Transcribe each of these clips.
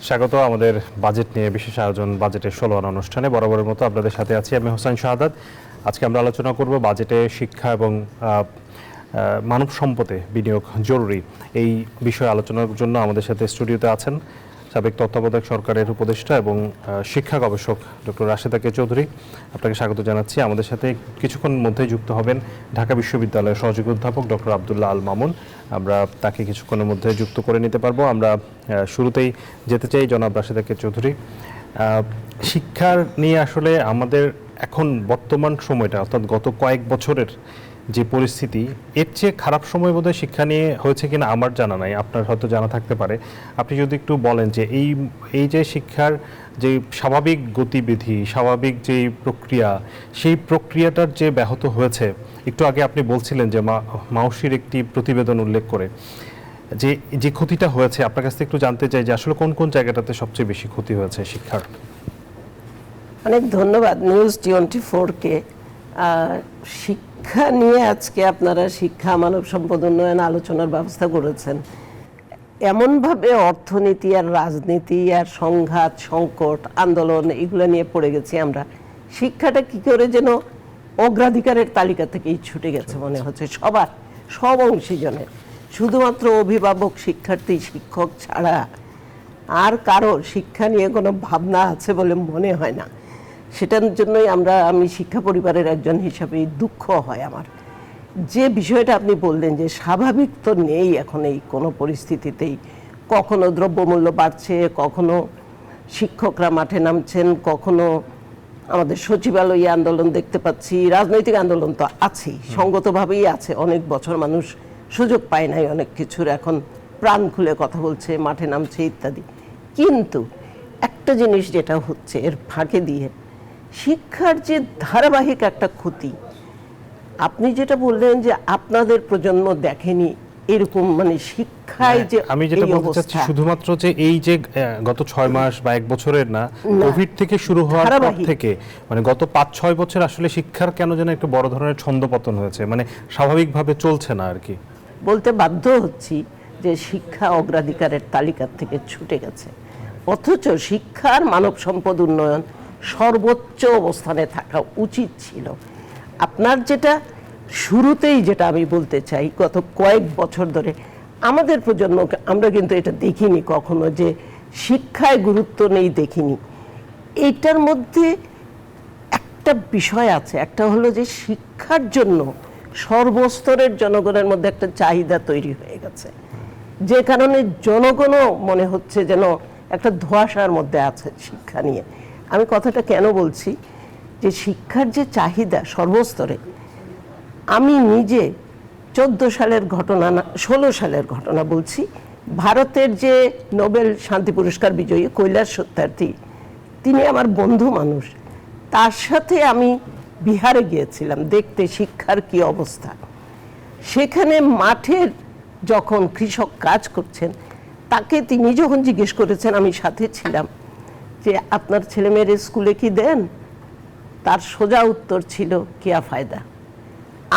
স্বাগত আমাদের বাজেট নিয়ে বিশেষ আয়োজন বাজেটের ১৬ অনুষ্ঠানে। বরাবরের মতো আপনাদের সাথে আছি আমি হোসেন শাহাদাত। আজকে আমরা আলোচনা করব বাজেটে শিক্ষা এবং মানব সম্পদে বিনিয়োগ জরুরি এই বিষয়ে আলোচনার জন্য আমাদের সাথে স্টুডিওতে আছেন সাবেক তত্ত্বাবধায়ক সরকারের উপদেষ্টা এবং শিক্ষা গবেষক ডক্টর রাশেদা কে চৌধুরী। আপনাকে স্বাগত জানাচ্ছি। আমাদের সাথে কিছুক্ষণ মধ্যেই যুক্ত হবেন ঢাকা বিশ্ববিদ্যালয়ের সহযোগী অধ্যাপক ডক্টর আব্দুল্লাহ আল মামুন। আমরা তাকে কিছুক্ষণের মধ্যে যুক্ত করে নিতে পারবো। আমরা শুরুতেই যেতে চাই জনাব রাশেদা কে চৌধুরী। শিক্ষার নিয়ে আসলে আমাদের এখন বর্তমান সময়টা অর্থাৎ গত কয়েক বছরের যে পরিস্থিতি, এর চেয়ে খারাপ সময় বোধহয় শিক্ষা নিয়ে হয়েছে কিনা আমার জানা নাই, আপনার হয়তো জানা থাকতে পারে। আপনি যদি একটু বলেন যে এই যে শিক্ষার যে স্বাভাবিক গতিবিধি, স্বাভাবিক যে প্রক্রিয়া, সেই প্রক্রিয়াটার যে ব্যাহত হয়েছে, একটু আগে আপনি বলছিলেন যে মাউসির একটি প্রতিবেদন উল্লেখ করে যে ক্ষতিটা হয়েছে, আপনার কাছ থেকে একটু জানতে চাই যে আসলে কোন কোন জায়গাটাতে সবচেয়ে বেশি ক্ষতি হয়েছে শিক্ষার। অনেক ধন্যবাদ নিউজ 24-কে। শিক্ষা নিয়ে আজকে আপনারা শিক্ষা মানব সম্পদ উন্নয়ন আলোচনার ব্যবস্থা করেছেন। এমনভাবে অর্থনীতি আর রাজনীতি আর সংঘাত সংকট আন্দোলন এগুলো নিয়ে পড়ে গেছি আমরা, শিক্ষাটা কি করে যেন অগ্রাধিকারের তালিকা থেকেই ছুটে গেছে মনে হচ্ছে সবার, সব অংশীজনের। শুধুমাত্র অভিভাবক, শিক্ষার্থী, শিক্ষক ছাড়া আর কারো শিক্ষা নিয়ে কোনো ভাবনা আছে বলে মনে হয় না। সেটার জন্যই আমি শিক্ষা পরিবারের একজন হিসাবে দুঃখ হয় আমার। যে বিষয়টা আপনি বললেন যে স্বাভাবিক তো নেই এখন এই কোনো পরিস্থিতিতেই। কখনো দ্রব্যমূল্য বাড়ছে, কখনো শিক্ষকরা মাঠে নামছেন, কখনো আমাদের সচিবালয়ে আন্দোলন দেখতে পাচ্ছি, রাজনৈতিক আন্দোলন তো আছেই, সঙ্গতভাবেই আছে। অনেক বছর মানুষ সুযোগ পায় নাই অনেক কিছুর, এখন প্রাণ খুলে কথা বলছে, মাঠে নামছে ইত্যাদি। কিন্তু একটা জিনিস যেটা হচ্ছে এর ফাঁকে দিয়ে, শিক্ষার যে ধারাবাহিক একটা ক্ষতি, আপনি যেটা বললেন যে আপনাদের প্রজন্ম দেখেনি এরকম, মানে শিক্ষায় যে আমি যেটা বলতে চাচ্ছি শুধুমাত্র যে এই যে গত 6 মাস বা 1 বছরের না, কোভিড থেকে শুরু হওয়ার পর থেকে মানে গত 5-6 বছর আসলে শিক্ষার কেন যেন একটা বড় ধরনের ছন্দপতন হয়েছে, মানে স্বাভাবিকভাবে চলছে না আর কি। বলতে বাধ্য হচ্ছি যে শিক্ষা অগ্রাধিকারের তালিকার থেকে ছুটে গেছে, অথচ শিক্ষার মানব সম্পদ উন্নয়ন সর্বোচ্চ অবস্থানে থাকা উচিত ছিল। আপনার যেটা শুরুতেই যেটা আমি বলতে চাই, গত কয়েক বছর ধরে আমাদের প্রজন্মকে আমরা কিন্তু এটা দেখিনি কখনো যে শিক্ষায় গুরুত্ব নেই, দেখিনি। এইটার মধ্যে একটা বিষয় আছে, একটা হলো যে শিক্ষার জন্য সর্বস্তরের জনগণের মধ্যে একটা চাহিদা তৈরি হয়ে গেছে, যে কারণে জনগণও মনে হচ্ছে যেন একটা ধোঁয়াশার মধ্যে আছে শিক্ষা নিয়ে। আমি কথাটা কেন বলছি যে শিক্ষার যে চাহিদা সর্বস্তরে, আমি নিজে 14 সালের ঘটনা না 16 সালের ঘটনা বলছি। ভারতের যে নোবেল শান্তি পুরস্কার বিজয়ী কৈলাস সত্যার্থী, তিনি আমার বন্ধু মানুষ। তার সাথে আমি বিহারে গিয়েছিলাম দেখতে শিক্ষার কি অবস্থা। সেখানে মাঠের যখন কৃষক কাজ করছেন, তাকে তিনি যখন জিজ্ঞেস করেছেন, আমি সাথে ছিলাম, যে আপনার ছেলেমেয়ের স্কুলে কি দেন, তার সোজা উত্তর ছিল কিয়া ফায়দা।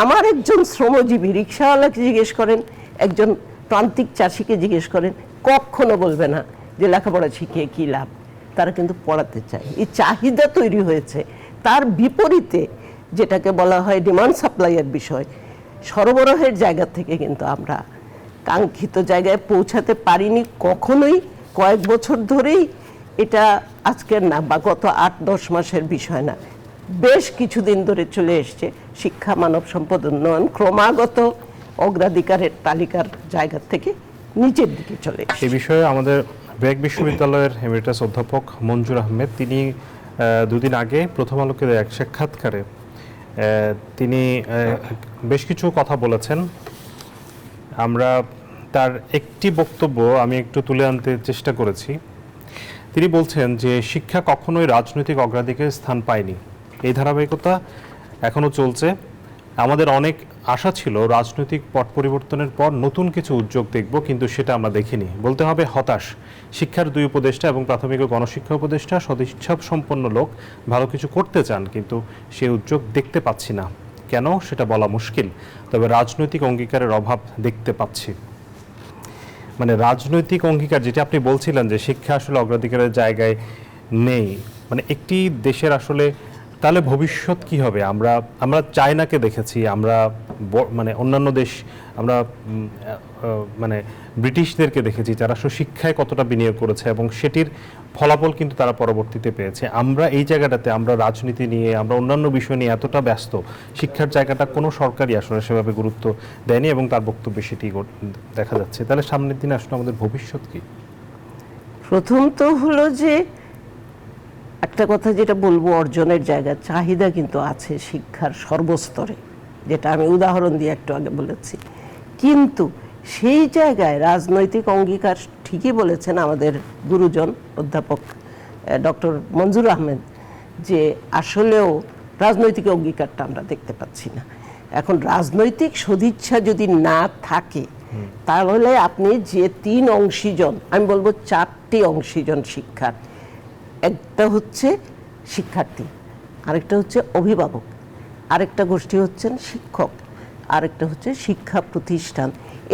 আমার একজন শ্রমজীবী রিক্সাওয়ালাকে জিজ্ঞেস করেন, একজন প্রান্তিক চাষিকে জিজ্ঞেস করেন, কখনো বলবে না যে লেখাপড়া শিখিয়ে কী লাভ। তারা কিন্তু পড়াতে চায়, এই চাহিদা তৈরি হয়েছে। তার বিপরীতে যেটাকে বলা হয় ডিমান্ড সাপ্লাইয়ের বিষয়, সরবরাহের জায়গা থেকে কিন্তু আমরা কাঙ্ক্ষিত জায়গায় পৌঁছাতে পারিনি কখনোই। কয়েক বছর ধরেই এটা আজকের না বা গত 8-10 মাসের বিষয় না, বেশ কিছুদিন ধরে চলে এসছে। শিক্ষা মানব সম্পদ উন্নয়ন ক্রমাগত অগ্রাধিকারের তালিকার জায়গা থেকে নিচের দিকে চলে এসছে। এই বিষয়ে আমাদের ব্র্যাক বিশ্ববিদ্যালয়ের এমিরিটাস অধ্যাপক মঞ্জুর আহমেদ, তিনি 2 দিন আগে প্রথম আলোকে এক সাক্ষাৎকারে তিনি বেশ কিছু কথা বলেছেন। আমরা তার একটি বক্তব্য আমি একটু তুলে আনতে চেষ্টা করেছি। তিনি বলছেন যে শিক্ষা কখনোই রাজনৈতিক অগ্রাধিকারের স্থান পায়নি, এই ধারাবাহিকতা এখনও চলছে। আমাদের অনেক আশা ছিল রাজনৈতিক পট পরিবর্তনের পর নতুন কিছু উদ্যোগ দেখব, কিন্তু সেটা আমরা দেখিনি। বলতে হবে হতাশ। শিক্ষার 2 উপদেষ্টা এবং প্রাথমিক ও গণশিক্ষা উপদেষ্টা সদিচ্ছা সম্পন্ন লোক, ভালো কিছু করতে চান, কিন্তু সেই উদ্যোগ দেখতে পাচ্ছি না। কেন সেটা বলা মুশকিল, তবে রাজনৈতিক অঙ্গীকারের অভাব দেখতে পাচ্ছি। মানে রাজনৈতিক অঙ্গীকার যেটা আপনি বলছিলেন যে শিক্ষা আসলে অগ্রাধিকারের জায়গায় নেই, মানে একটি দেশের আসলে তাহলে ভবিষ্যৎ কি হবে? আমরা চায়নাকে দেখেছি, আমরা মানে অন্যান্য দেশ, আমরা মানে ব্রিটিশদেরকে দেখেছি যারা আসলে শিক্ষায় কতটা বিনিয়োগ করেছে এবং সেটির ফলাফল কিন্তু তারা পরবর্তীতে পেয়েছে। আমরা এই জায়গাটাতে আমরা রাজনীতি নিয়ে, আমরা অন্যান্য বিষয় নিয়ে এতটা ব্যস্ত, শিক্ষার জায়গাটা কোনো সরকারই আসলে সেভাবে গুরুত্ব দেয়নি এবং তার বক্তব্যে সেটি দেখা যাচ্ছে। তাহলে সামনের দিনে আসলে আমাদের ভবিষ্যৎ কি? প্রথম তো হলো যে একটা কথা যেটা বলবো, অর্জনের জায়গা চাহিদা কিন্তু আছে শিক্ষার সর্বস্তরে, যেটা আমি উদাহরণ দিয়ে একটু আগে বলেছি। কিন্তু সেই জায়গায় রাজনৈতিক অঙ্গীকার, ঠিকই বলেছেন আমাদের গুরুজন অধ্যাপক ডক্টর মঞ্জুর আহমেদ, যে আসলেও রাজনৈতিক অঙ্গীকারটা আমরা দেখতে পাচ্ছি না। এখন রাজনৈতিক সদিচ্ছা যদি না থাকে তাহলে আপনি যে 3 অংশীজন, আমি বলবো 4টি অংশীজন শিক্ষার, একটা হচ্ছে শিক্ষার্থী, আরেকটা হচ্ছে অভিভাবক, আরেকটা গোষ্ঠী হচ্ছেন শিক্ষক, আরেকটা হচ্ছে শিক্ষা প্রতিষ্ঠান।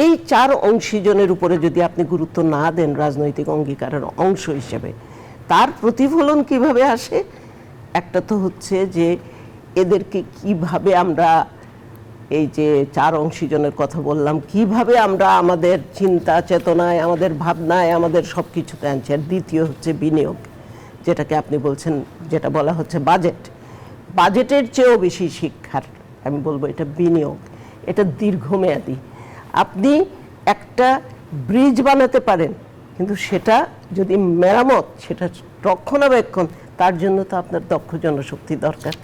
এই 4 অংশীজনের উপরে যদি আপনি গুরুত্ব না দেন রাজনৈতিক অঙ্গীকারের অংশ হিসেবে, তার প্রতিফলন কিভাবে আসে? একটা তো হচ্ছে যে এদেরকে কিভাবে আমরা, এই যে 4 অংশীজনের কথা বললাম, কিভাবে আমরা আমাদের চিন্তা চেতনায়, আমাদের ভাবনায়, আমাদের সব কিছুতে আনছি। আর দ্বিতীয় হচ্ছে বিনিয়োগ, যেটাকে আপনি বলছেন, যেটা বলা হচ্ছে বাজেট। বাজেটের চেয়েও বেশি শিক্ষার, আমি বলবো এটা বিনিয়োগ, এটা দীর্ঘমেয়াদী। আপনি একটা ব্রিজ বানাতে পারেন, কিন্তু সেটা যদি মেরামত, সেটা রক্ষণাবেক্ষণ, তার জন্য তো আপনার দক্ষ জনশক্তি দরকার।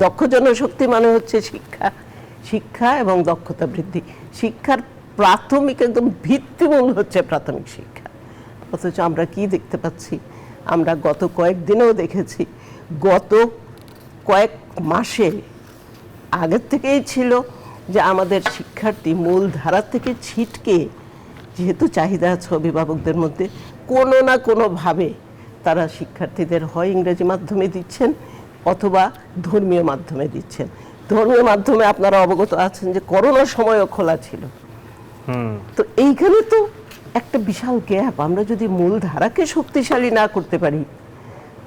দক্ষ জনশক্তি মানে হচ্ছে শিক্ষা, শিক্ষা এবং দক্ষতা বৃদ্ধি। শিক্ষার প্রাথমিক একদম ভিত্তিমূল হচ্ছে প্রাথমিক শিক্ষা। অথচ আমরা কি দেখতে পাচ্ছি? আমরা গত কয়েকদিনেও দেখেছি, গত কয়েক মাসে আগের থেকেই ছিল যে আমাদের শিক্ষার্থী মূল ধারা থেকে ছিটকে, যেহেতু চাহিদা আছে অভিভাবকদের মধ্যে, কোনো না কোনোভাবে তারা শিক্ষার্থীদের হয় ইংরেজি মাধ্যমে দিচ্ছেন অথবা ধর্মীয় মাধ্যমে দিচ্ছেন। ধর্মীয় মাধ্যমে আপনারা অবগত আছেন যে করোনার সময়ও খোলা ছিল। তো এইখানে তো একটা বিশাল গ্যাপ। আমরা যদি মূল ধারাকে শক্তিশালী না করতে পারি,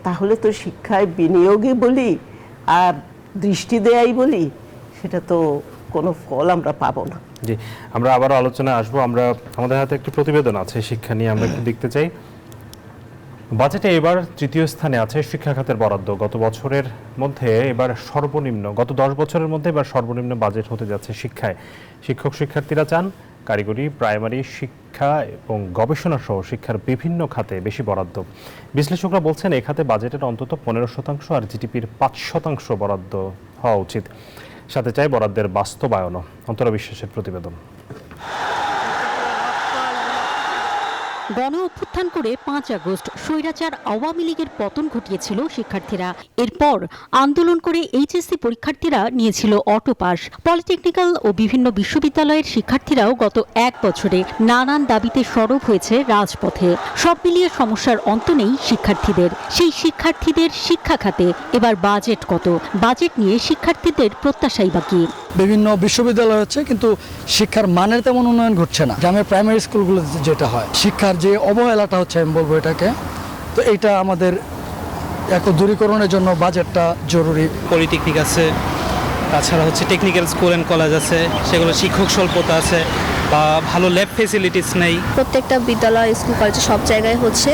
তাহলে তো শিক্ষায় বিনিয়োগে বলি আর দৃষ্টি দেয়াই বলি, সেটা তো কোনো ফল আমরা পাবো না। জি, আমরা আবারও আলোচনায় আসবো। আমাদের হাতে একটি প্রতিবেদন আছে শিক্ষা নিয়ে, আমরা একটু দেখতে চাই। বাজেটে এবার 3য় স্থানে আছে শিক্ষা খাতের বরাদ্দ। গত বছরের মধ্যে এবার সর্বনিম্ন, গত 10 বছরের মধ্যে এবার সর্বনিম্ন বাজেট হতে যাচ্ছে শিক্ষায়। শিক্ষক শিক্ষার্থীরা চান কারিগরি, প্রাইমারি শিক্ষা এবং গবেষণা সহ শিক্ষার বিভিন্ন খাতে বেশি বরাদ্দ। বিশ্লেষকরা বলছেন এই খাতে বাজেটের অন্তত 15% আর জিডিপির 5% বরাদ্দ হওয়া উচিত। সাথে চাই বরাদ্দের বাস্তবায়নও। অন্তরা বিশ্বাসের প্রতিবেদন। গণ অভ্যুত্থান করে 5 আগস্ট স্বৈরাচার আওয়ামী লীগের পতন ঘটিয়েছিল শিক্ষার্থীরা। এরপর আন্দোলন করে এইচএসসি পরীক্ষার্থীরা নিয়েছিল অটো পাস। পলিটেকনিক্যাল ও বিভিন্ন বিশ্ববিদ্যালয়ের শিক্ষার্থীরাও গত 1 বছরে নানান দাবিতে সরব হয়েছে রাজপথে। সব মিলিয়ে সমস্যার অন্ত নেই শিক্ষার্থীদের। সেই শিক্ষার্থীদের শিক্ষা খাতে এবার বাজেট কত? বাজেট নিয়ে শিক্ষার্থীদের প্রত্যাশাই বাকি। বিভিন্ন বিশ্ববিদ্যালয় হচ্ছে, কিন্তু শিক্ষার মানের তেমন উন্নয়ন ঘটছে না। গ্রামের প্রাইমারি স্কুলগুলোতে যেটা হয়, শিক্ষার যে অবহেলাটা হচ্ছে, আমি বলবো এটাকে, তো এইটা আমাদের এক দূরীকরণের জন্য বাজেটটা জরুরি। পলিটেকনিক আছে, তাছাড়া হচ্ছে টেকনিক্যাল স্কুল অ্যান্ড কলেজ আছে, সেগুলো শিক্ষক স্বল্পতা আছে বা ভালো ল্যাব ফেসিলিটিস নেই। প্রত্যেকটা বিদ্যালয়, স্কুল, কলেজে সব জায়গায় হচ্ছে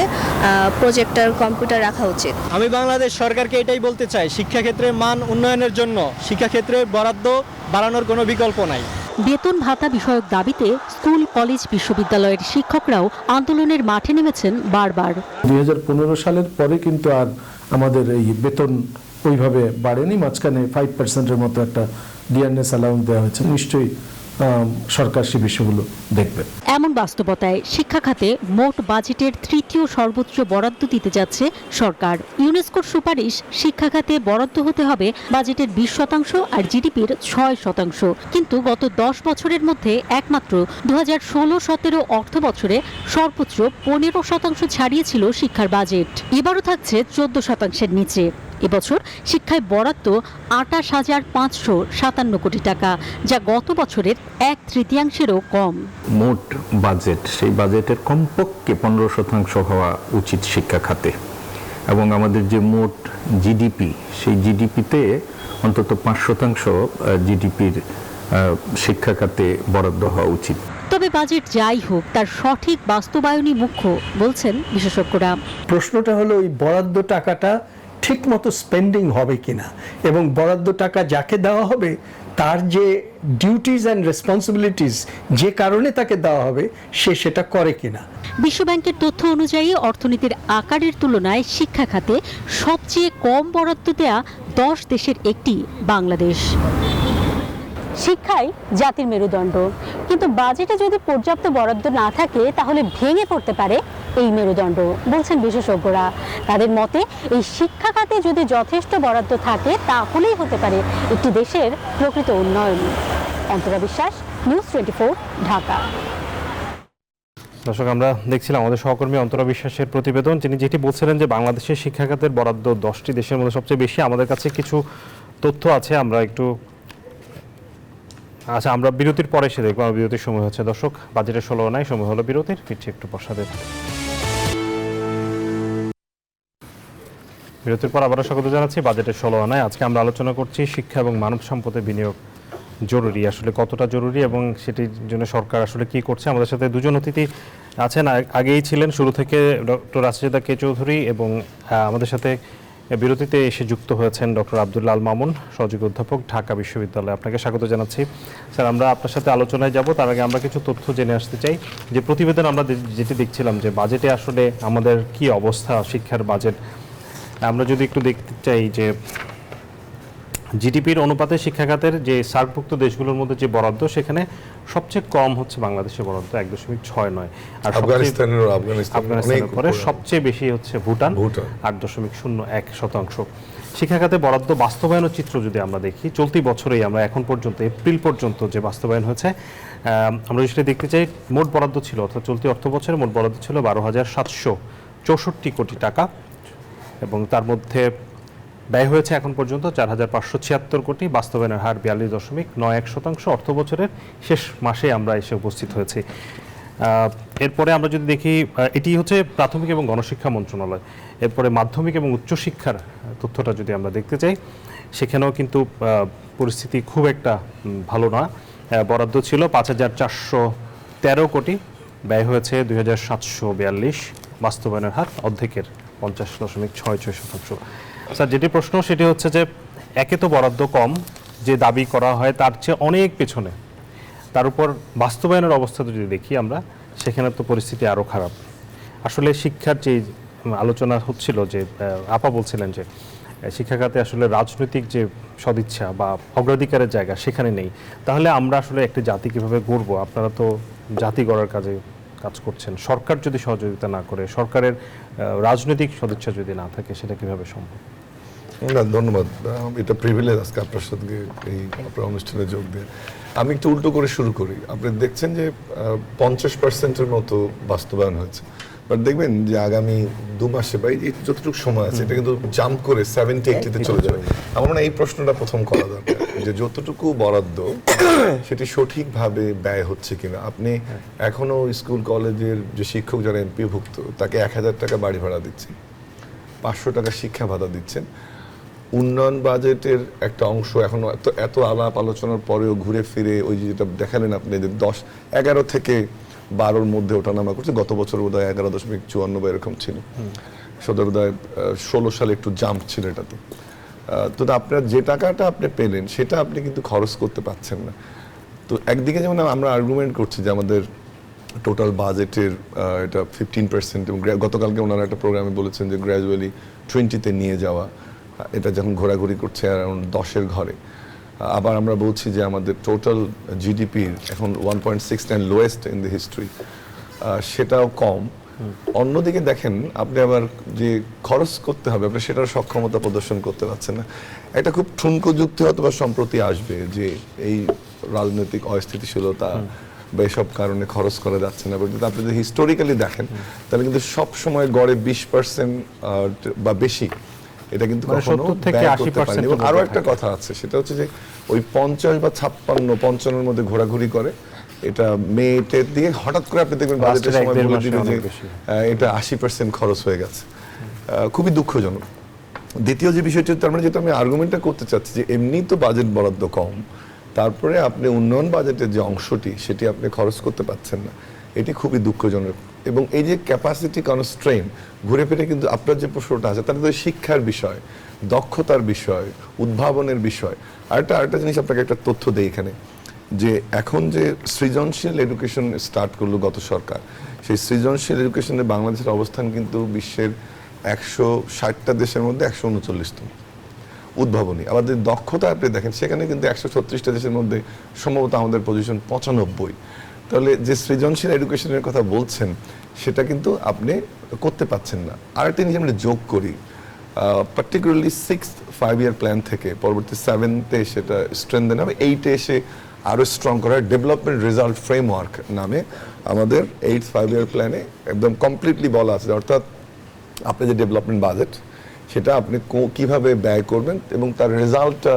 প্রজেক্টর, কম্পিউটার রাখা উচিত। আমি বাংলাদেশ সরকারকে এটাই বলতে চাই, শিক্ষাক্ষেত্রের মান উন্নয়নের জন্য শিক্ষাক্ষেত্রে বরাদ্দ বাড়ানোর কোনো বিকল্প নাই। বেতন ভাতা বিষয়ক দাবিতে স্কুল, কলেজ, বিশ্ববিদ্যালয়ের শিক্ষকরাও আন্দোলনের মাঠে নেমেছেন বারবার। 2015 সালের পরে কিন্তু আর আমাদের এই বেতন ওইভাবে বাড়েনি। মাঝখানে 5%-এর মতো একটা ডিয়ারনেস অ্যালাউন্স দেওয়া হয়েছে। নিশ্চয়ই সরকার সে বিষয়গুলো দেখবে। এমন বাস্তবতায় শিক্ষা খাতে মোট বাজেটের 3য় সর্বোচ্চ বরাদ্দ দিতে যাচ্ছে সরকার। ইউনেস্কোর সুপারিশ, শিক্ষা খাতে বরাদ্দ হতে হবে বাজেটের 20% আর জিডিপির 6%। কিন্তু গত 10 বছরের মধ্যে একমাত্র 2016-17 অর্থ বছরে সর্বোচ্চ 15% ছাড়িয়েছিল শিক্ষার বাজেট। এবারও থাকছে 14%-এর নিচে। এবছর শিক্ষায় বরাদ্দ 28,557 কোটি টাকা, যা গত বছরের 1/3 কম। মোট বাজেট, সেই বাজেটের কমপক্ষে 15% হওয়া উচিত শিক্ষা খাতে, এবং আমাদের যে মোট জিডিপি, সেই জিডিপিতে অন্তত 5% জিডিপির শিক্ষা খাতে বরাদ্দ হওয়া উচিত। তবে বাজেট যাই হোক, তার সঠিক বাস্তবায়নই মুখ্য বলছেন বিশেষজ্ঞরা। প্রশ্নটা হলো ওই বরাদ্দ টাকাটা ঠিক মতো স্পেন্ডিং হবে কিনা, এবং বরাদ্দ টাকা যাকে দেওয়া হবে তার যে ডিউটিজ অ্যান্ড রেসপন্সিবিলিটিস যে কারণে তাকে দেওয়া হবে সে সেটা করে কিনা। বিশ্বব্যাংকের তথ্য অনুযায়ী অর্থনীতির আকারের তুলনায় শিক্ষা খাতে সবচেয়ে কম বরাদ্দ দেয়া 10 দেশের একটি বাংলাদেশ। শিক্ষাই জাতির মেরুদণ্ড, কিন্তু বাজেটে যদি পর্যাপ্ত বরাদ্দ না থাকে তাহলে ভেঙে পড়তে পারে এই মেরুদণ্ড, বলছেন বিশেষজ্ঞরা। তাদের মতে এই শিক্ষা খাতে যদি যথেষ্ট বরাদ্দ থাকে তাহলেই হতে পারে একটি দেশের প্রকৃত উন্নয়ন। অন্তরা বিশ্বাস, নিউজ 24, ঢাকা। দর্শক, আমরা দেখছিলাম আমাদের সহকর্মী অন্তরা বিশ্বাসের প্রতিবেদন। তিনি যেটি বলছিলেন যে বাংলাদেশের শিক্ষা খাতের বরাদ্দ 10টি দেশের মধ্যে সবচেয়ে বেশি। আমাদের কাছে কিছু তথ্য আছে, আমরা একটু আমরা বিরতির পরে এসে দেখবো। বিরতির সময় হচ্ছে দর্শক, বাজেটের 16 আনায় সময় হলো বিরতির, ফিরছি একটু পশ্চাতে। বিরতির পর আবারও স্বাগত জানাচ্ছি বাজেটের 16 আনায়। আজকে আমরা আলোচনা করছি শিক্ষা এবং মানব সম্পদে বিনিয়োগ জরুরি, আসলে কতটা জরুরি এবং সেটির জন্য সরকার আসলে কি করছে। আমাদের সাথে দুজন অতিথি আছেন, আগেই ছিলেন শুরু থেকে ডক্টর রাশেদা কে চৌধুরী, এবং আমাদের সাথে বিরতিতে এসে যুক্ত হয়েছেন ডক্টর আব্দুল্লাহ আল মামুন, সহযোগী অধ্যাপক, ঢাকা বিশ্ববিদ্যালয়। আপনাকে স্বাগত জানাচ্ছি স্যার। আমরা আপনার সাথে আলোচনায় যাব, তার আগে আমরা কিছু তথ্য জেনে আসতে চাই। যে প্রতিবেদন আমরা যেটি দেখছিলাম যে বাজেটে আসলে আমাদের কি অবস্থা, শিক্ষার বাজেট আমরা যদি একটু দেখতে চাই যে জিডিপির অনুপাতে শিক্ষা খাতের যে সার্কভুক্ত দেশগুলোর মধ্যে যে বরাদ্দ, সেখানে সবচেয়ে কম হচ্ছে বাংলাদেশের বরাদ্দ 1.69, আর আফগানিস্তানের পরে সবচেয়ে বেশি হচ্ছে ভুটান 8.01%। শিক্ষা খাতে বরাদ্দ বাস্তবায়নের চিত্র যদি আমরা দেখি, চলতি বছরেই আমরা এখন পর্যন্ত এপ্রিল পর্যন্ত যে বাস্তবায়ন হয়েছে, আমরা সেটা দেখতে চাই। মোট বরাদ্দ ছিল, অর্থাৎ চলতি অর্থ বছরে মোট বরাদ্দ ছিল 12,764 কোটি টাকা, এবং তার মধ্যে ব্যয় হয়েছে এখন পর্যন্ত 4,576 কোটি। বাস্তবায়নের হার 42.91%। অর্থ বছরের শেষ মাসে আমরা এসে উপস্থিত হয়েছি। এরপরে আমরা যদি দেখি, এটি হচ্ছে প্রাথমিক এবং গণশিক্ষা মন্ত্রণালয়। এরপরে মাধ্যমিক এবং উচ্চশিক্ষার তথ্যটা যদি আমরা দেখতে চাই, সেখানেও কিন্তু পরিস্থিতি খুব একটা ভালো না। বরাদ্দ ছিল 5,413 কোটি, ব্যয় হয়েছে 2,742। বাস্তবায়নের হার অর্ধেকের 50.66%। স্যার, যেটি প্রশ্ন সেটি হচ্ছে যে একে তো বরাদ্দ কম, যে দাবি করা হয় তার চেয়ে অনেক পেছনে, তার উপর বাস্তবায়নের অবস্থা যদি দেখি আমরা, সেখানে তো পরিস্থিতি আরও খারাপ। আসলে শিক্ষার যে আলোচনা হচ্ছিল, যে আপা বলছিলেন যে শিক্ষা খাতে আসলে রাজনৈতিক যে সদিচ্ছা বা অগ্রাধিকারের জায়গা সেখানে নেই, তাহলে আমরা আসলে একটি জাতি কীভাবে গড়ব? আপনারা তো জাতি গড়ার কাজে কাজ করছেন, সরকার যদি সহযোগিতা না করে, সরকারের রাজনৈতিক সদিচ্ছা যদি না থাকে, সেটা কিভাবে সম্ভব? না, ধন্যবাদ। এটা প্রিভিলেজ আজকে আপনার সাথে এই আপনার অনুষ্ঠানে যোগ দিয়ে। আমি একটু উল্টো করে শুরু করি। আপনি দেখছেন যে 50%-এর মতো বাস্তবায়ন হয়েছে, বাট দেখবেন যে আগামী 2 মাসে বা যতটুকু সময় আছে, এটা কিন্তু জাম্প করে 70-80-তে চলে যাবে। আমার মনে হয় এই প্রশ্নটা প্রথম করা দরকার, যে যতটুকু বরাদ্দ সেটি সঠিকভাবে ব্যয় হচ্ছে কিনা। আপনি এখনো স্কুল কলেজের যে শিক্ষক যারা এমপিভুক্ত, তাকে 1,000 টাকা বাড়ি ভাড়া দিচ্ছেন, 500 টাকা শিক্ষা ভাতা দিচ্ছেন। উন্নয়ন বাজেটের একটা অংশ এখনো এত আলাপ আলোচনার পরেও ঘুরে ফিরে ওই যেটা দেখালেন আপনি, যে 11 থেকে 12-র মধ্যে ওঠানামা করছে। গত বছর বোধ হয় 11.54 বা এরকম ছিল, বোধ হয় 16 সালে একটু জাম্প ছিল এটাতে। তো আপনার যে টাকাটা আপনি পেলেন, সেটা আপনি কিন্তু খরচ করতে পারছেন না। তো একদিকে যেমন আমরা আর্গুমেন্ট করছি যে আমাদের টোটাল বাজেটের এটা 15%, এবং গতকালকে ওনারা একটা প্রোগ্রামে বলেছেন যে গ্র্যাজুয়ালি 20-তে নিয়ে যাওয়া, এটা যখন ঘোরাঘুরি করছে অ্যারাউন্ড 10-এর ঘরে। আবার আমরা বলছি যে আমাদের টোটাল জিডিপির এখন 1.69 লোয়েস্ট ইন দ্য হিস্ট্রি, সেটাও কম। অন্যদিকে দেখেন আপনি আবার যে খরচ করতে হবে, আপনি সেটার সক্ষমতা প্রদর্শন করতে পারছেন না। একটা খুব ঠুনকো যুক্তি হয়তো বা সম্প্রতি আসবে যে এই রাজনৈতিক অস্থিতিশীলতা বা এসব কারণে খরচ করা যাচ্ছে না, কিন্তু আপনি যদি হিস্টোরিক্যালি দেখেন, তাহলে কিন্তু সব সময় গড়ে 20% বা বেশি এটা কিন্তু মানে কখনো 70 থেকে ব্যয় 80% করতে পারেনি। এবং আরো একটা কথা আছে, সেটা হচ্ছে যে ওই 50 বা 56 55 মধ্যে ঘোরাঘুরি করে, এটা মেয়েটের দিয়ে হঠাৎ করে আপনি দেখবেন বাজেটের লাস্টের সময় 1-1.5 বলে মাসে দিবে যে অনেক বেশি। এটা 80% খরচ হয়ে গেছে। খুবই দুঃখজনক। দ্বিতীয় যে বিষয়টি, তার মানে যেটা আমি আর্গুমেন্টটা করতে চাচ্ছি, যে এমনি তো বাজেট বরাদ্দ কম, তারপরে আপনি উন্নয়ন বাজেটের যে অংশটি সেটি আপনি খরচ করতে পারছেন না, এটি খুবই দুঃখজনক। এবং এই যে ক্যাপাসিটি কনস্ট্রেইন, ঘুরে ফিরে কিন্তু আপনার যে প্রশ্নটা আছে, তার শিক্ষার বিষয়, দক্ষতার বিষয়, উদ্ভাবনের বিষয়। আরেকটা জিনিস আপনাকে একটা তথ্য দেই এখানে, যে এখন যে সৃজনশীল এডুকেশন স্টার্ট করলো গত সরকার, সেই সৃজনশীল এডুকেশনে বাংলাদেশের অবস্থান কিন্তু বিশ্বের 160টা দেশের মধ্যে 139তম। উদ্ভাবনী আমাদের দক্ষতা আপনি দেখেন, সেখানে কিন্তু 136টা দেশের মধ্যে সম্ভবত আমাদের পজিশন 95। তাহলে যে সৃজনশীল এডুকেশনের কথা বলছেন, সেটা কিন্তু আপনি করতে পাচ্ছেন না। আরেকটা জিনিস আমরা যোগ করি, পার্টিকুলারলি 6th 5-year প্ল্যান থেকে পরবর্তী 7তে সেটা স্ট্রেনথেন হবে, 8-এ এসে আরও স্ট্রং করা ডেভেলপমেন্ট রেজাল্ট ফ্রেমওয়ার্ক নামে আমাদের 8th 5-year প্ল্যানে একদম কমপ্লিটলি বলা আছে। অর্থাৎ আপনি যে ডেভেলপমেন্ট বাজেট, সেটা আপনি কিভাবে ব্যয় করবেন এবং তার রেজাল্টটা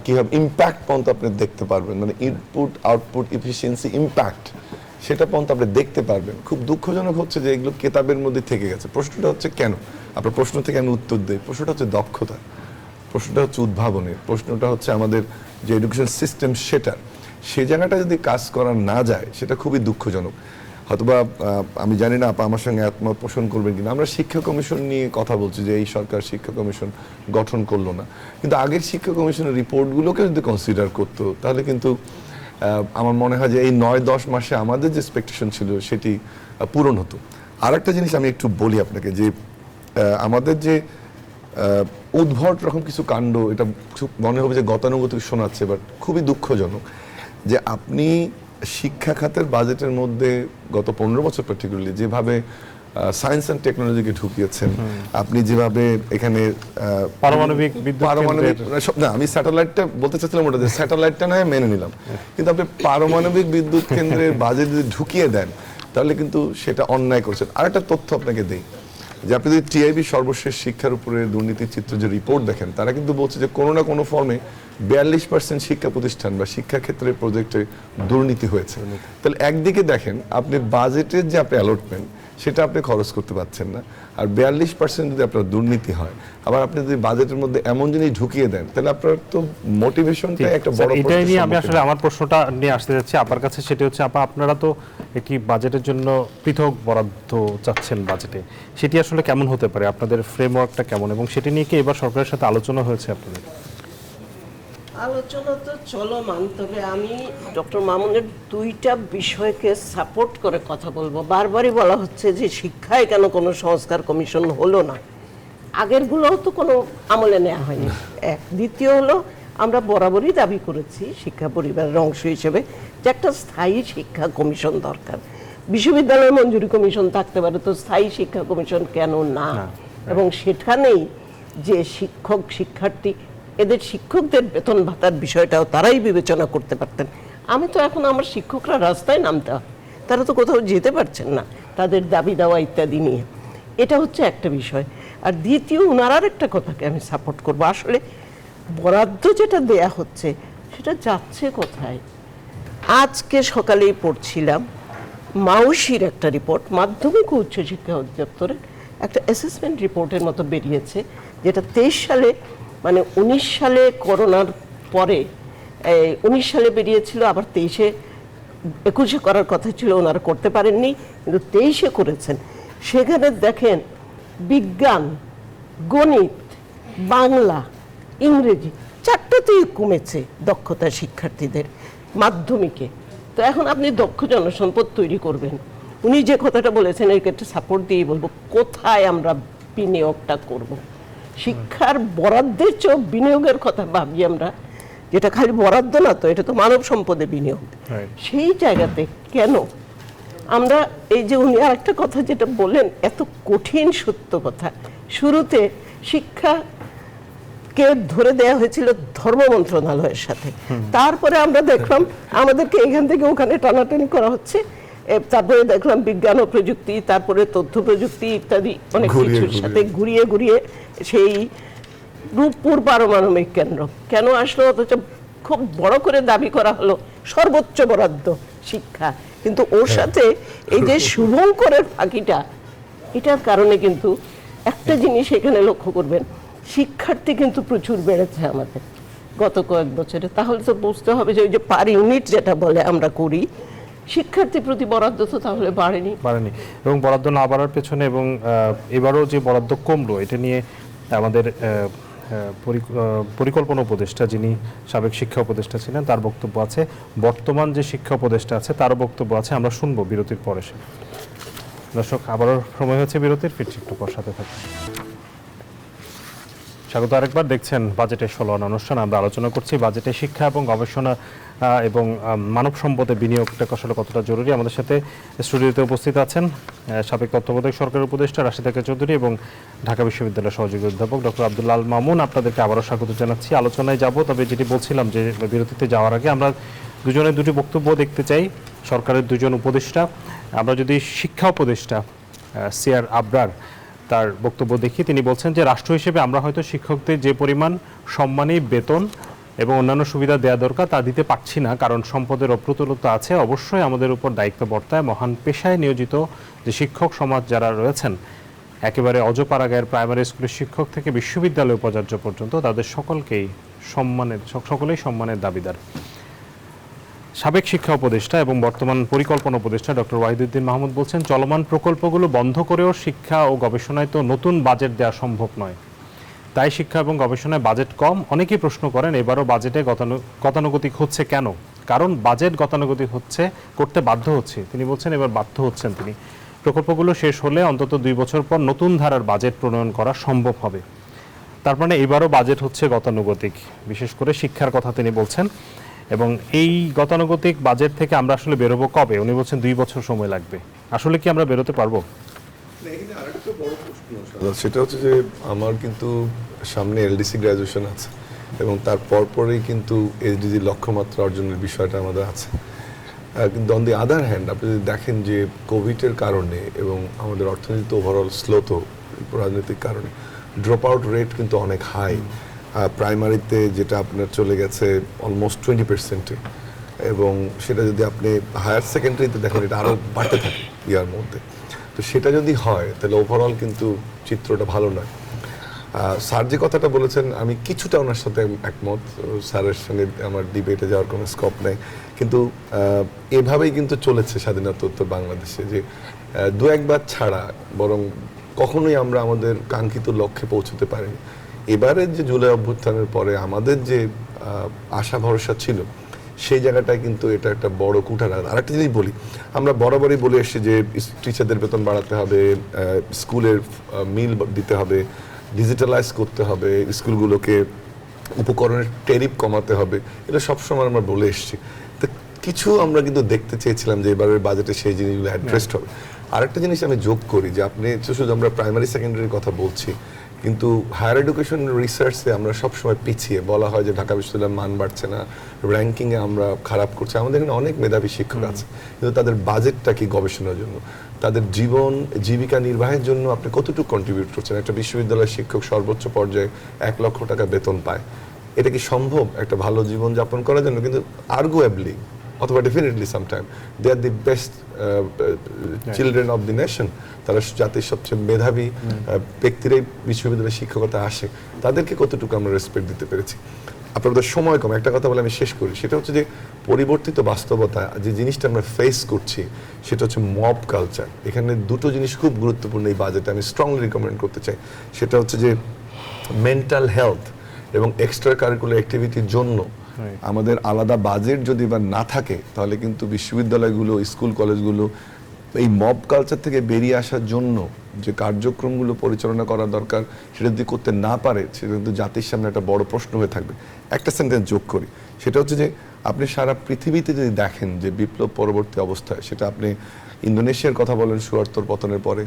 কীভাবে ইম্প্যাক্ট পর্যন্ত আপনি দেখতে পারবেন, মানে ইনপুট আউটপুট এফিসিয়েন্সি ইম্প্যাক্ট, সেটা পর্যন্ত আপনি দেখতে পারবেন। খুব দুঃখজনক হচ্ছে যে এগুলো কেতাবের মধ্যে থেকে গেছে। প্রশ্নটা হচ্ছে কেন? আপনার প্রশ্ন থেকে আমি উত্তর দিই। প্রশ্নটা হচ্ছে দক্ষতা, প্রশ্নটা হচ্ছে উদ্ভাবনের, প্রশ্নটা হচ্ছে আমাদের যে এডুকেশন সিস্টেম, সেটা সেই জায়গাটা যদি কাজ করা না যায়, সেটা খুবই দুঃখজনক। হয়তোবা আমি জানি না আপা আমার সঙ্গে একমত পোষণ করবেন কিনা, আমরা শিক্ষা কমিশন নিয়ে কথা বলছি যে এই সরকার শিক্ষা কমিশন গঠন করলো না, কিন্তু আগের শিক্ষা কমিশনের রিপোর্টগুলোকে যদি কনসিডার করতো, তাহলে কিন্তু আমার মনে হয় যে এই 9-10 মাসে আমাদের যে এক্সপেকটেশন ছিল সেটি পূরণ হতো। আর একটা জিনিস আমি একটু বলি আপনাকে, যে আমাদের যে উদ্ভট রকম কিছু কাণ্ড, এটা মনে হবে যে গতানুগতিক শোনাচ্ছে, বাট খুবই দুঃখজনক যে আপনি শিক্ষা খাতের বাজেটের মধ্যে গত 15 বছর পার্টিকুলারলি যেভাবে সায়েন্স অ্যান্ড টেকনোলজিকে ঢুকিয়েছেন, আপনি যেভাবে এখানে পারমাণবিক না, আমি স্যাটেলাইটটা বলতে চাচ্ছিলাম, ওটা স্যাটেলাইটটা নয় মেনে নিলাম, কিন্তু আপনি পারমাণবিক বিদ্যুৎ কেন্দ্রের বাজেট যদি ঢুকিয়ে দেন, তাহলে কিন্তু সেটা অন্যায় করছেন। আরেকটা তথ্য আপনাকে দেই, যে আপনি যদি টিআইবি সর্বশেষ শিক্ষার উপরে দুর্নীতির চিত্র যে রিপোর্ট দেখেন, তারা কিন্তু বলছে যে কোনো না কোনো ফর্মে 42% শিক্ষা প্রতিষ্ঠান বা শিক্ষা ক্ষেত্রের প্রজেক্টে দুর্নীতি হয়েছে। তাহলে একদিকে দেখেন আপনি বাজেটের যে আপনি অ্যালটমেন্ট, সেটা আপনি খরচ করতে পারছেন না, আর 42% যদি আপনার দুর্নীতি হয়, আবার আপনি যদি বাজেটের মধ্যে এমন জিনিস ঢুকিয়ে দেন, তাহলে আপনার তো মোটিভেশনটা একটা বড়। এটাই নিয়ে আমি আসলে আমার প্রশ্নটা নিয়ে আসতে যাচ্ছি আপনার কাছে, সেটা হচ্ছে আপা, আপনারা তো একটি বাজেটের জন্য পৃথক বরাদ্দ চাচ্ছেন বাজেটে, সেটি আসলে কেমন হতে পারে, আপনাদের ফ্রেমওয়ার্কটা কেমন, এবং সেটি নিয়ে কি এবার সরকারের সাথে আলোচনা হয়েছে আপনাদের? আলোচনা তো চলমান, তবে আমি ডক্টর মামুনের দুইটা বিষয়কে সাপোর্ট করে কথা বলবো। বারবারই বলা হচ্ছে যে শিক্ষায় কেন কোনো সংস্কার কমিশন হলো না, আগেরগুলোও তো কোনো আমলে নেওয়া হয়নি, এক। দ্বিতীয় হলো, আমরা বরাবরই দাবি করেছি শিক্ষা পরিবারের অংশ হিসেবে যে একটা স্থায়ী শিক্ষা কমিশন দরকার। বিশ্ববিদ্যালয় মঞ্জুরি কমিশন থাকতে পারে, তো স্থায়ী শিক্ষা কমিশন কেন না? এবং সেখানেই যে শিক্ষক শিক্ষার্থী, এদের শিক্ষকদের বেতন ভাতার বিষয়টাও তারাই বিবেচনা করতে পারতেন। আমি তো এখন আমার শিক্ষকরা রাস্তায় নামতে হয়, তারা তো কোথাও যেতে পারছেন না তাদের দাবি দেওয়া ইত্যাদি নিয়ে। এটা হচ্ছে একটা বিষয়। আর দ্বিতীয়, ওনার আর একটা কথাকে আমি সাপোর্ট করবো, আসলে বরাদ্দ যেটা দেয়া হচ্ছে সেটা যাচ্ছে কোথায়? আজকে সকালেই পড়ছিলাম মাউশির একটা রিপোর্ট, মাধ্যমিক ও উচ্চশিক্ষা অধিদপ্তরের একটা অ্যাসেসমেন্ট রিপোর্টের মতো বেরিয়েছে, যেটা 23 সালে, মানে 19 সালে করোনার পরে, 19 সালে বেরিয়েছিল, আবার 23-এ 21-এ করার কথা ছিল, ওনারা করতে পারেননি, কিন্তু 23-এ করেছেন। সেখানে দেখেন বিজ্ঞান, গণিত, বাংলা, ইংরেজি, চারটাতেই কমেছে দক্ষতা শিক্ষার্থীদের মাধ্যমিকে। তো এখন আপনি দক্ষ জনসম্পদ তৈরি করবেন, উনি যে কথাটা বলেছেন এর ক্ষেত্রে সাপোর্ট দিয়ে বলবো, কোথায় আমরা বিনিয়োগটা করব? শিক্ষার বরাদ্দের চেয়েও বিনিয়োগের কথা ভাবি আমরা, যেটা খালি বরাদ্দ না, তো এটা তো মানব সম্পদে বিনিয়োগ। সেই জায়গাতে কেন আমরা, এই যে উনি আর একটা কথা যেটা বললেন, এত কঠিন সত্য কথা, শুরুতে শিক্ষাকে ধরে দেয়া হয়েছিল ধর্ম মন্ত্রণালয়ের সাথে, তারপরে আমরা দেখলাম আমাদেরকে এখান থেকে ওখানে টানাটানি করা হচ্ছে, তারপরে দেখলাম বিজ্ঞান ও প্রযুক্তি, তারপরে তথ্য প্রযুক্তি ইত্যাদি অনেক ঘুরিয়ে কিছুর সাথে ঘুরিয়ে ঘুরিয়ে সেই রূপপুর পারমাণবিক কেন্দ্র কেন আসলো, অথচ খুব বড় করে দাবি করা হলো সর্বোচ্চ বরাদ্দ শিক্ষা, কিন্তু ওর সাথে এই যে শুভঙ্করের ফাঁকিটা, এটার কারণে কিন্তু একটা জিনিস এখানে লক্ষ্য করবেন, শিক্ষার্থী কিন্তু প্রচুর বেড়েছে আমাদের গত কয়েক বছরে। তাহলে তো বুঝতে হবে যে ওই যে পার ইউনিট যেটা বলে আমরা করি, শিক্ষার্থী প্রতি বরাদ্দ তো তাহলে বাড়েনি। এবং বরাদ্দ না বাড়ার পেছনে এবং এবারও যে বরাদ্দ কমলো এটা নিয়ে আমাদের পরিকল্পনা উপদেষ্টা, যিনি সাবেক শিক্ষা উপদেষ্টা ছিলেন, তার বক্তব্য আছে। বর্তমান যে শিক্ষা উপদেষ্টা আছে তারও বক্তব্য আছে, আমরা শুনবো বিরতির পরে। দর্শক, আবারও সময় হচ্ছে বিরতির, ফিরছি একটু পর, সাথে থাকুন। স্বাগত আরেকবার, দেখছেন বাজেটের 16 আনা অনুষ্ঠান। আমরা আলোচনা করছি বাজেটে শিক্ষা এবং গবেষণা এবং মানব সম্পদে বিনিয়োগটা আসলে কতটা জরুরি। আমাদের সাথে স্টুডিওতে উপস্থিত আছেন সাবেক তত্ত্বাবধায়ক সরকারের উপদেষ্টা রাশিদ আক্তার চৌধুরী এবং ঢাকা বিশ্ববিদ্যালয়ের সহযোগী অধ্যাপক ডক্টর আব্দুল আল মামুন। আপনাদেরকে আবারও স্বাগত জানাচ্ছি। আলোচনায় যাব, তবে যেটি বলছিলাম যে বিরতিতে যাওয়ার আগে আমরা দুজনের দুটি বক্তব্য দেখতে চাই, সরকারের দুজন উপদেষ্টা। আমরা যদি শিক্ষা উপদেষ্টা সিআর আবরার তার বক্তব্য দেখি, তিনি বলছেন যে রাষ্ট্র হিসেবে আমরা হয়তো শিক্ষকদের যে পরিমাণ সম্মানী বেতন এবং অন্যান্য সুবিধা দেওয়া দরকার তা দিতে পারছি না, কারণ সম্পদের অপ্রতুলতা আছে। অবশ্যই আমাদের উপর দায়িত্ব বর্তায় মহান পেশায় নিয়োজিত যে শিক্ষক সমাজ যারা রয়েছেন, একেবারে অজপাড়াগাঁয়ের প্রাইমারি স্কুলের শিক্ষক থেকে বিশ্ববিদ্যালয় উপাচার্য পর্যন্ত, তাদের সকলেই সম্মানের দাবিদার। সাবেক শিক্ষা উপদেষ্টা এবং বর্তমান পরিকল্পনা উপদেষ্টা ডক্টর ওয়াহিদুদ্দিন মাহমুদ বলছেন, চলমান প্রকল্পগুলো বন্ধ করেও শিক্ষা ও গবেষণায় তো নতুন বাজেট দেওয়া সম্ভব নয়, তাই শিক্ষা এবং গবেষণায় বাজেট কম। অনেকেই প্রশ্ন করেন এবারও বাজেটে গতানুগতিক হচ্ছে কেন, কারণ বাজেট গতানুগতিক করতে বাধ্য হচ্ছে। তিনি বলছেন এবার বাধ্য হচ্ছেন তিনি। প্রকল্পগুলো শেষ হলে অন্তত 2 বছর পর নতুন ধারার বাজেট প্রণয়ন করা সম্ভব হবে। তার মানে এবারও বাজেট হচ্ছে গতানুগতিক, বিশেষ করে শিক্ষার কথা তিনি বলছেন। এবং এই গতানুগতিক বাজেট থেকে আমরা আসলে বেরোবো কবে? উনি বলছেন 2 বছর সময় লাগবে। আসলে কি আমরা বেরোতে পারবো? সেটা হচ্ছে যে আমার কিন্তু সামনে এলডিসি গ্র্যাজুয়েশন আছে এবং তার পরপরই কিন্তু এইচডিজি লক্ষ্যমাত্রা অর্জনের বিষয়টা আমাদের আছে। কিন্তু অন দি আদার হ্যান্ড আপনি যদি দেখেন যে কোভিডের কারণে এবং আমাদের অর্থনীতি ওভারঅল স্লোত রাজনৈতিক কারণে ড্রপ আউট রেট কিন্তু অনেক হাই। প্রাইমারিতে যেটা আপনার চলে গেছে অলমোস্ট 20%, এবং সেটা যদি আপনি হায়ার সেকেন্ডারিতে দেখেন এটা আরও বাড়তে থাকে ইয়ার মধ্যে। তো সেটা যদি হয় তাহলে ওভারঅল কিন্তু চিত্রটা ভালো নয়। স্যার যে কথাটা বলেছেন আমি কিছুটা ওনার সাথে একমত, স্যারের সঙ্গে আমার ডিবেটে যাওয়ার কোনো স্কোপ নেই, কিন্তু এভাবেই কিন্তু চলেছে স্বাধীনতোত্তর বাংলাদেশে, যে 2-1 ছাড়া বরং কখনোই আমরা আমাদের কাঙ্ক্ষিত লক্ষ্যে পৌঁছতে পারিনি। এবারের যে জুলাই অভ্যুত্থানের পরে আমাদের যে আশা ভরসা ছিল সেই জায়গাটায় কিন্তু এটা একটা বড় কুঠারাঘাত। আরেকটা জিনিস বলি, আমরা বরাবরই বলে এসেছি যে টিচারদের বেতন বাড়াতে হবে, স্কুলের মিল দিতে হবে, ডিজিটালাইজ করতে হবে, স্কুলগুলোকে উপকরণের ট্যারিফ কমাতে হবে, এটা সবসময় আমরা বলে এসেছি। তো কিছু আমরা কিন্তু দেখতে চেয়েছিলাম যে এবারের বাজেটে সেই জিনিসগুলো অ্যাড্রেসড হবে। আরেকটা জিনিস আমি যোগ করি যে আপনি শুধু আমরা প্রাইমারি সেকেন্ডারির কথা বলছি, কিন্তু হায়ার এডুকেশন রিসার্চে আমরা সবসময় পিছিয়ে। বলা হয় যে ঢাকা বিশ্ববিদ্যালয়ের মান বাড়ছে না, র্যাঙ্কিংয়ে আমরা খারাপ করছি। আমাদের এখানে অনেক মেধাবী শিক্ষক আছে, কিন্তু তাদের বাজেটটা কি গবেষণার জন্য, তাদের জীবিকা নির্বাহের জন্য আপনি কতটুকু কন্ট্রিবিউট করছেন? একটা বিশ্ববিদ্যালয়ের শিক্ষক সর্বোচ্চ পর্যায়ে 1 লক্ষ টাকা বেতন পায়, এটা কি সম্ভব একটা ভালো জীবন যাপন করার জন্য? কিন্তু আর্গুয়েবলি অথবা definitely sometime they are the best children of the nation. তারা জাতির সবচেয়ে মেধাবী ব্যক্তিরাই বিশ্ববিদ্যালয়ে শিক্ষকতা আসে, তাদেরকে কতটুকু আমরা রেসপেক্ট দিতে পেরেছি? আপনাদের সময় কম, একটা কথা বলে আমি শেষ করি, সেটা হচ্ছে যে পরিবর্তিত বাস্তবতা যে জিনিসটা আমরা ফেস করছি সেটা হচ্ছে মব কালচার। এখানে দুটো জিনিস খুব গুরুত্বপূর্ণ এই বাজেটে আমি স্ট্রংলি রিকমেন্ড করতে চাই। সেটা হচ্ছে যে মেন্টাল হেলথ এবং এক্সট্রা কারিকুলার অ্যাক্টিভিটির জন্য আমাদের আলাদা বাজেট যদি বা না থাকে, তাহলে কিন্তু বিশ্ববিদ্যালয়গুলো, স্কুল কলেজগুলো এই মব কালচার থেকে বেরিয়ে আসার জন্য যে কার্যক্রমগুলো পরিচালনা করা দরকার সেটা যদি করতে না পারে, সেটা কিন্তু জাতির সামনে একটা বড় প্রশ্ন হয়ে থাকবে। একটা সেন্টেন্স যোগ করি, সেটা হচ্ছে যে আপনি সারা পৃথিবীতে যদি দেখেন যে বিপ্লব পরবর্তী অবস্থায়, সেটা আপনি ইন্দোনেশিয়ার কথা বলেন সুয়ার্তর পতনের পরে,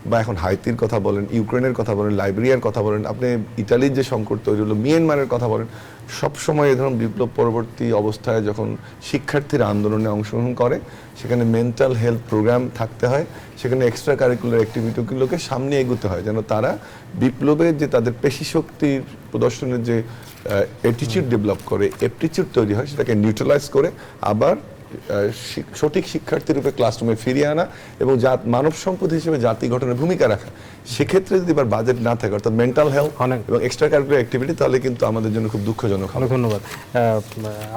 বা এখন হাইতির কথা বলেন, ইউক্রেনের কথা বলেন, লাইবেরিয়ার কথা বলেন, আপনি ইতালির যে সংকট তৈরি হলো, মিয়ানমারের কথা বলেন, সবসময় এই ধরনের বিপ্লব পরবর্তী অবস্থায় যখন শিক্ষার্থীরা আন্দোলনে অংশগ্রহণ করে সেখানে মেন্টাল হেলথ প্রোগ্রাম থাকতে হয়, সেখানে এক্সট্রা কারিকুলার অ্যাক্টিভিটিগুলোকে সামনে এগোতে হয় যেন তারা বিপ্লবের যে তাদের পেশি শক্তির প্রদর্শনের যে অ্যাটিটিউড ডেভেলপ করে, অ্যাপটিটিউড তৈরি হয়, সেটাকে নিউট্রালাইজ করে আবার সঠিক শিক্ষার্থীর রূপে ক্লাসরুমে ফিরিয়ে আনা এবং মানব সম্পদ হিসেবে জাতি গঠনের ভূমিকা রাখা। সেক্ষেত্রে যদি এবার বাজেট না থাকে অর্থাৎ মেন্টাল হেলথ এবং এক্সট্রা কারিকুলার অ্যাক্টিভিটি, তাহলে কিন্তু আমাদের জন্য খুব দুঃখজনক। অনেক ধন্যবাদ।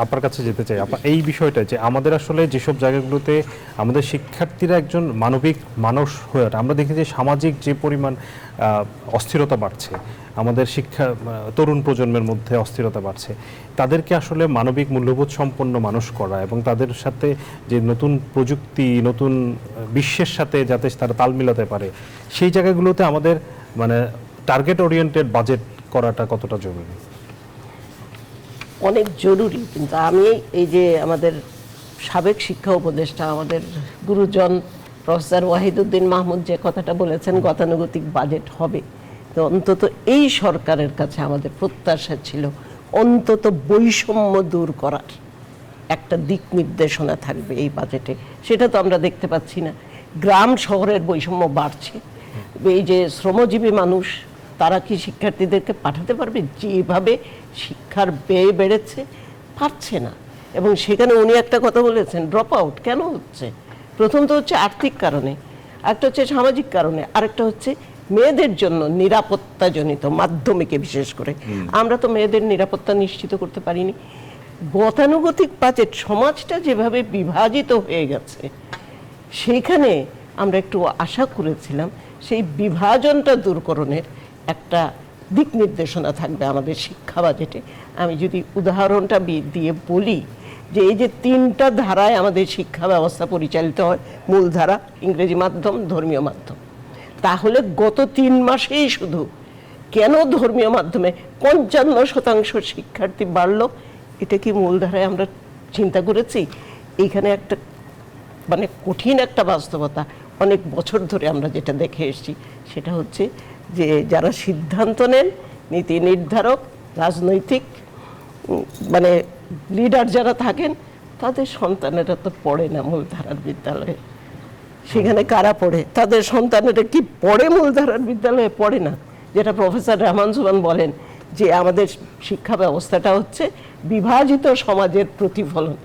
আপনার কাছে যেতে চাই এই বিষয়টা যে আমাদের আসলে যেসব জায়গাগুলোতে আমাদের শিক্ষার্থীরা একজন মানবিক মানুষ হয়ে ওঠে, আমরা দেখি যে সামাজিক যে পরিমাণ অস্থিরতা বাড়ছে, আমাদের তরুণ প্রজন্মের মধ্যে অস্থিরতা বাড়ছে, তাদেরকে আসলে মানবিক মূল্যবোধ সম্পন্ন মানুষ করা এবং তাদের সাথে যে নতুন প্রযুক্তি, নতুন বিশ্বের সাথে যাতে তারা তাল মিলাতে পারে, সেই জায়গাগুলোতে আমাদের মানে টার্গেট ওরিয়েন্টেড বাজেট করাটা কতটা জরুরি? অনেক জরুরি, কিন্তু আমি এই যে আমাদের সাবেক শিক্ষা উপদেষ্টা আমাদের গুরুজন প্রফেসর ওয়াহিদুদ্দিন মাহমুদ যে কথাটা বলেছেন গতানুগতিক বাজেট হবে, তো অন্তত এই সরকারের কাছে আমাদের প্রত্যাশা ছিল অন্তত বৈষম্য দূর করার একটা দিক নির্দেশনা থাকবে এই বাজেটে। সেটা তো আমরা দেখতে পাচ্ছি না। গ্রাম শহরের বৈষম্য বাড়ছে। এই যে শ্রমজীবী মানুষ তারা কি শিক্ষার্থীদেরকে পাঠাতে পারবে? যেভাবে শিক্ষার ব্যয় বেড়েছে পারছে না। এবং সেখানে উনি একটা কথা বলেছেন, ড্রপ আউট কেন হচ্ছে? প্রথম তো হচ্ছে আর্থিক কারণে, একটা হচ্ছে সামাজিক কারণে, আরেকটা হচ্ছে মেয়েদের জন্য নিরাপত্তাজনিত, মাধ্যমিকে বিশেষ করে আমরা তো মেয়েদের নিরাপত্তা নিশ্চিত করতে পারিনি। গতানুগতিক বাজেট সমাজটা যেভাবে বিভাজিত হয়ে গেছে, সেইখানে আমরা একটু আশা করেছিলাম সেই বিভাজনটা দূরকরণের একটা দিক নির্দেশনা থাকবে আমাদের শিক্ষা বাজেটে। আমি যদি উদাহরণটা দিয়ে বলি যে এই যে 3টা ধারায় আমাদের শিক্ষা ব্যবস্থা পরিচালিত হয়, মূলধারা, ইংরেজি মাধ্যম, ধর্মীয় মাধ্যম, তাহলে গত 3 মাসেই শুধু কেন ধর্মীয় মাধ্যমে 55% শিক্ষার্থী বাড়লো? এটা কি মূলধারায় আমরা চিন্তা করেছি? এইখানে একটা মানে কঠিন একটা বাস্তবতা অনেক বছর ধরে আমরা যেটা দেখে এসেছি, সেটা হচ্ছে যে যারা সিদ্ধান্ত নেন, নীতি নির্ধারক, রাজনৈতিক মানে লিডার যারা থাকেন, তাদের সন্তানেরা তো পড়ে না মূলধারার বিদ্যালয়ে। সেখানে কারা পড়ে? তাদের সন্তানেরা কি পড়ে মূলধারার বিদ্যালয়ে? পড়ে না। যেটা প্রফেসর রহমান সুবহান বলেন যে আমাদের শিক্ষা ব্যবস্থাটা হচ্ছে বিভাজিত সমাজের প্রতিফলন।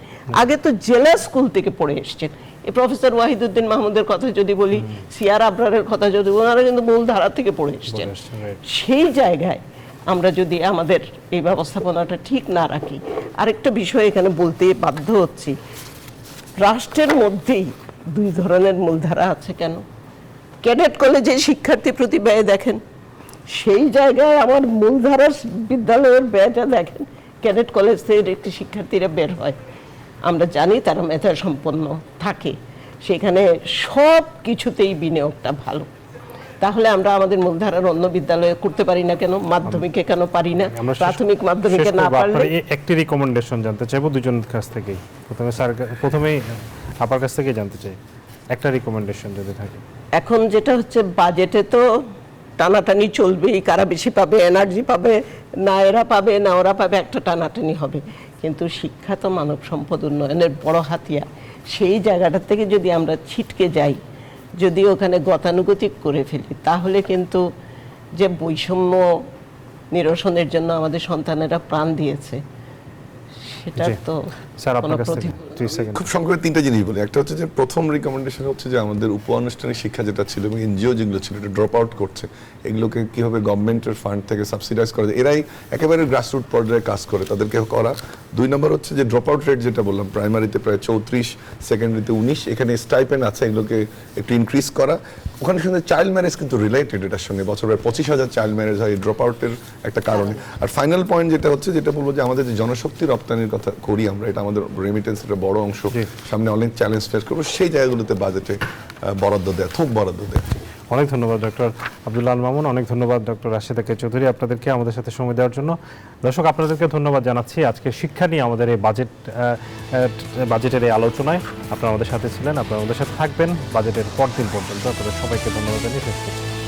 আগে তো জেলা স্কুল থেকে পড়ে এসছেন। এই প্রফেসর ওয়াহিদুদ্দিন মাহমুদের কথা যদি বলি, সিআর আবরারের কথা যদি, ওনারা কিন্তু মূলধারা থেকে পড়ে এসছেন। সেই জায়গায় আমরা যদি আমাদের এই ব্যবস্থাপনাটা ঠিক না রাখি, আরেকটা বিষয় এখানে বলতে বাধ্য হচ্ছি, রাষ্ট্রের মধ্যেই 2 ধরনের মূলধারা আছে কেন? ক্যাডেট কলেজে শিক্ষার্থী প্রতি ব্যয় দেখেন, সেই জায়গায় আমার মূলধারার বিদ্যালয়ের ব্যয়টা দেখেন। ক্যাডেট কলেজ থেকে একটি শিক্ষার্থীরা বের হয়, আমরা জানি তারা মেধা সম্পন্ন থাকে, সেখানে সব কিছুতেই বিনিয়োগটা ভালো। তাহলে আমরা আমাদের মূলধারার অন্য বিদ্যালয়ে করতে পারি না কেন? মাধ্যমিকে কেন পারি না? প্রাথমিক মাধ্যমিকে না পারলে একটি রিকমেন্ডেশন জানতে চাইবো দুজনের কাছ থেকেই। প্রথমেই আপনার কাছ থেকে জানতে চাই একটা রিকমেন্ডেশন যদি থাকে। এখন যেটা হচ্ছে বাজেটে তো টানাটানি চলবেই, কারা বেশি পাবে, এনার্জি পাবে না এরা পাবে না ওরা পাবে, একটা টানাটানি হবে। কিন্তু শিক্ষা তো মানব সম্পদ উন্নয়নের বড় হাতিয়ার। সেই জায়গাটা থেকে যদি আমরা ছিটকে যাই, যদি ওখানে গতানুগতিক করে ফেলি, তাহলে কিন্তু যে বৈষম্য নিরসনের জন্য আমাদের সন্তানেরা প্রাণ দিয়েছে, সেটা তো খুব সংক্ষেপে 3টা জিনিস বলি। একটা হচ্ছে যে প্রথম রিকমেন্ডেশন হচ্ছে যে আমাদের উপ আনুষ্ঠানিক শিক্ষা যেটা ছিল এবং এনজিও যেগুলো ছিল এটা ড্রপ আউট করছে, এগুলোকে কিভাবে গভর্নমেন্টের ফান্ড থেকে সাবসিডাইজ করা যায়, এরাই একেবারে গ্রাসরুট পর্যায়ে কাজ করে, তাদেরকে করা। 2 নম্বর হচ্ছে যে ড্রপ আউট রেট যেটা বললাম, প্রাইমারিতে প্রায় 34, সেকেন্ডারিতে 19, এখানে স্টাইপেন্ড আছে, এগুলোকে একটু ইনক্রিজ করা। ওখানে সঙ্গে চাইল্ড ম্যারেজ কিন্তু রিলেটেড, এটার সঙ্গে বছর 25,000 চাইল্ড ম্যারেজ হয় এই ড্রপ আউটের একটা কারণে। আর ফাইনাল পয়েন্ট যেটা হচ্ছে, যেটা বলবো যে আমাদের যে জনশক্তি রপ্তানির কথা করি আমরা, এটা আমাদের রেমিটেন্স একটা বড় অংশ, সামনে অনেক চ্যালেঞ্জ ফেস করবো, সেই জায়গাগুলোতে বাজেটে বরাদ্দ দেয়, থোক বরাদ্দ দেয়। অনেক ধন্যবাদ ডক্টর আব্দুল্লাহ আল মামুন, অনেক ধন্যবাদ ডক্টর রাশেদা কে চৌধুরী আপনাদেরকে আমাদের সাথে সময় দেওয়ার জন্য। দর্শক আপনাদেরকে ধন্যবাদ জানাচ্ছি আজকে শিক্ষা নিয়ে আমাদের এই বাজেটের এই আলোচনায়। আপনারা আমাদের সাথে ছিলেন, আপনারা আমাদের সাথে থাকবেন বাজেটের পরদিন পর্যন্ত। আপনাদের সবাইকে ধন্যবাদ জানিয়ে শেষ করছি।